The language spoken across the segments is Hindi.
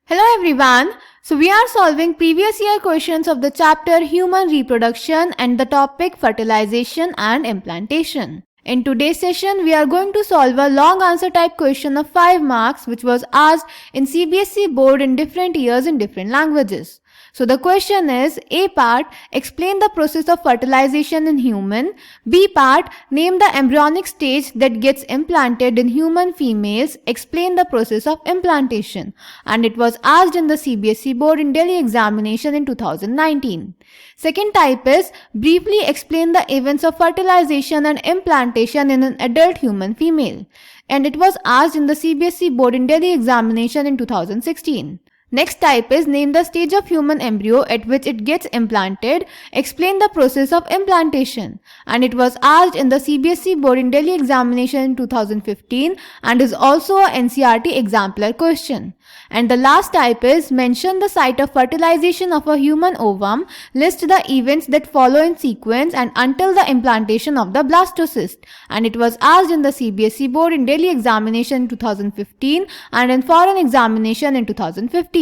Hello everyone. So we are solving previous year questions of the chapter Human Reproduction and the topic Fertilization and Implantation. In today's session, we are going to solve a long answer type question of 5 marks which was asked in CBSE board in different years in different languages. So the question is, A part, explain the process of fertilization in human. B part, name the embryonic stage that gets implanted in human females. Explain the process of implantation. And it was asked in the CBSE board in Delhi examination in 2019. Second type is, briefly explain the events of fertilization and implantation in an adult human female. And it was asked in the CBSE board in Delhi examination in 2016. Next type is, name the stage of human embryo at which it gets implanted. Explain the process of implantation. And it was asked in the CBSE board in Delhi examination in 2015 and is also a NCERT exemplar question. And the last type is, mention the site of fertilization of a human ovum. List the events that follow in sequence and until the implantation of the blastocyst. And it was asked in the CBSE board in Delhi examination in 2015 and in foreign examination in 2015.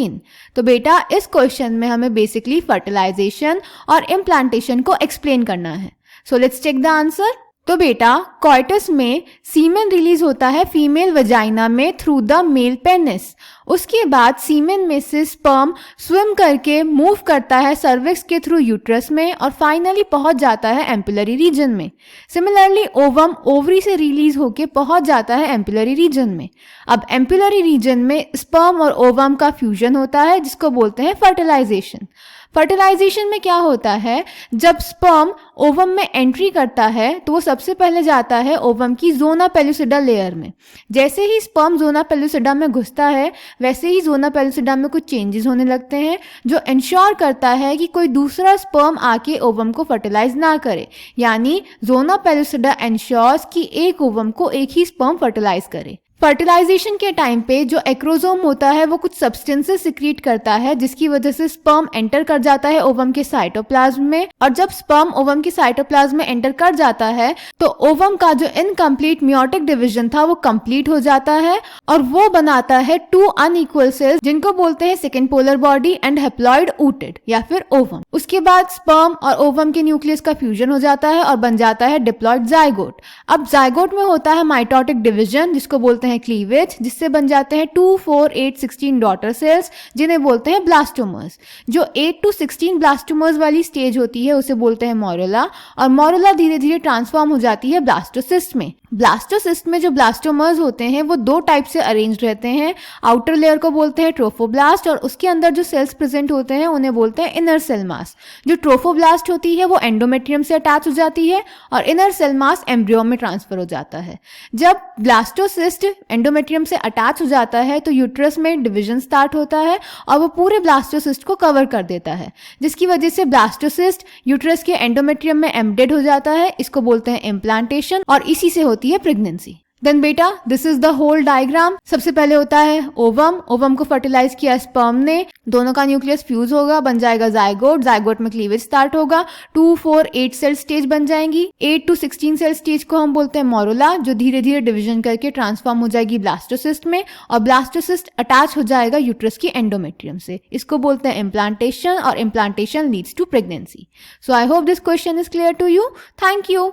तो बेटा इस क्वेश्चन में हमें बेसिकली फर्टिलाइजेशन और इम्प्लांटेशन को एक्सप्लेन करना है. So let's check the answer. तो बेटा कॉइटस में सीमेन रिलीज होता है फीमेल वजाइना में थ्रू द मेल पेनिस. उसके बाद सीमेन में से स्पर्म स्विम करके मूव करता है सर्विक्स के थ्रू यूट्रस में और फाइनली पहुंच जाता है एम्पुलरी रीजन में. सिमिलरली ओवम ओवरी से रिलीज होके पहुंच जाता है एम्पुलरी रीजन में. अब एम्पुलरी रीजन में स्पर्म और ओवम का फ्यूजन होता है जिसको बोलते हैं फर्टिलाइजेशन. फर्टिलाइजेशन में क्या होता है, जब स्पर्म ओवम में एंट्री करता है तो वो सबसे पहले जाता है ओवम की जोना पेलुसिडा लेयर में. जैसे ही स्पर्म जोना पेलुसिडा में घुसता है वैसे ही जोना पेलुसिडा में कुछ चेंजेस होने लगते हैं जो इंश्योर करता है कि कोई दूसरा स्पर्म आके ओवम को फर्टिलाइज ना करे. यानी जोना पेलुसिडा इंश्योर्स कि एक ओवम को एक ही स्पर्म फर्टिलाइज करे. फर्टिलाइजेशन के टाइम पे जो एक्रोसोम होता है वो कुछ सब्सटेंसेस सिक्रीट करता है जिसकी वजह से स्पर्म एंटर कर जाता है ओवम के साइटोप्लाज्म में. और जब स्पर्म ओवम के साइटोप्लाज्म में एंटर कर जाता है तो ओवम का जो इनकम्प्लीट मियोटिक डिवीजन था वो कंप्लीट हो जाता है और वो बनाता है 2 अनइक्वल सेल्स जिनको बोलते हैं second polar body and haploid ootid या फिर ओवम. उसके बाद स्पर्म और ओवम के न्यूक्लियस का फ्यूजन हो जाता है और बन जाता है डिप्लॉइड जाइगोट. अब जाइगोट में होता है माइटोटिक डिवीजन जिसको बोलते हैं क्लीवेज, जिससे बन जाते हैं 2, 4, 8, 16 डॉटर सेल्स जिन्हें बोलते हैं ब्लास्टोमर्स. जो 8 to 16 ब्लास्टोमर्स वाली स्टेज होती है उसे बोलते हैं मोरुला और मोरुला धीरे धीरे ट्रांसफॉर्म हो जाती है ब्लास्टोसिस्ट में. ब्लास्टोसिस्ट में जो ब्लास्टोमर्स होते हैं वो 2 टाइप से अरेंज रहते हैं. आउटर लेयर को बोलते हैं ट्रोफोब्लास्ट और उसके अंदर जो सेल्स प्रेजेंट होते हैं उन्हें बोलते हैं इनर सेल मास. जो ट्रोफोब्लास्ट होती है वो एंडोमेट्रियम से अटैच हो जाती है और इनर सेल मास एम्ब्रियो में ट्रांसफर हो जाता है. जब ब्लास्टोसिस्ट एंडोमेट्रियम से अटैच हो जाता है तो यूट्रस में डिवीजन स्टार्ट होता है और वो पूरे ब्लास्टोसिस्ट को कवर कर देता है जिसकी वजह से ब्लास्टोसिस्ट यूट्रस के एंडोमेट्रियम में एम्बेडेड हो जाता है. इसको बोलते हैं इम्प्लांटेशन और इसी से होती है प्रेगनेंसी. देन बेटा this is the whole diagram. सबसे पहले होता है ओवम. ओवम को फर्टिलाइज किया स्पर्म ने, दोनों का न्यूक्लियस फ्यूज होगा, बन जाएगा जाइगोट. जाइगोट में क्लीवेज स्टार्ट होगा. 2, 4, 8 सेल स्टेज बन जाएंगी. 8 to 16 सेल स्टेज को हम बोलते हैं मोरुला जो धीरे धीरे डिवीजन करके ट्रांसफॉर्म हो जाएगी ब्लास्टोसिस्ट में और ब्लास्टोसिस्ट अटैच हो जाएगा यूट्रस की एंडोमेट्रियम से. इसको बोलते हैं इम्प्लांटेशन और implantation leads to pregnancy. So I hope this question is clear to you. Thank you.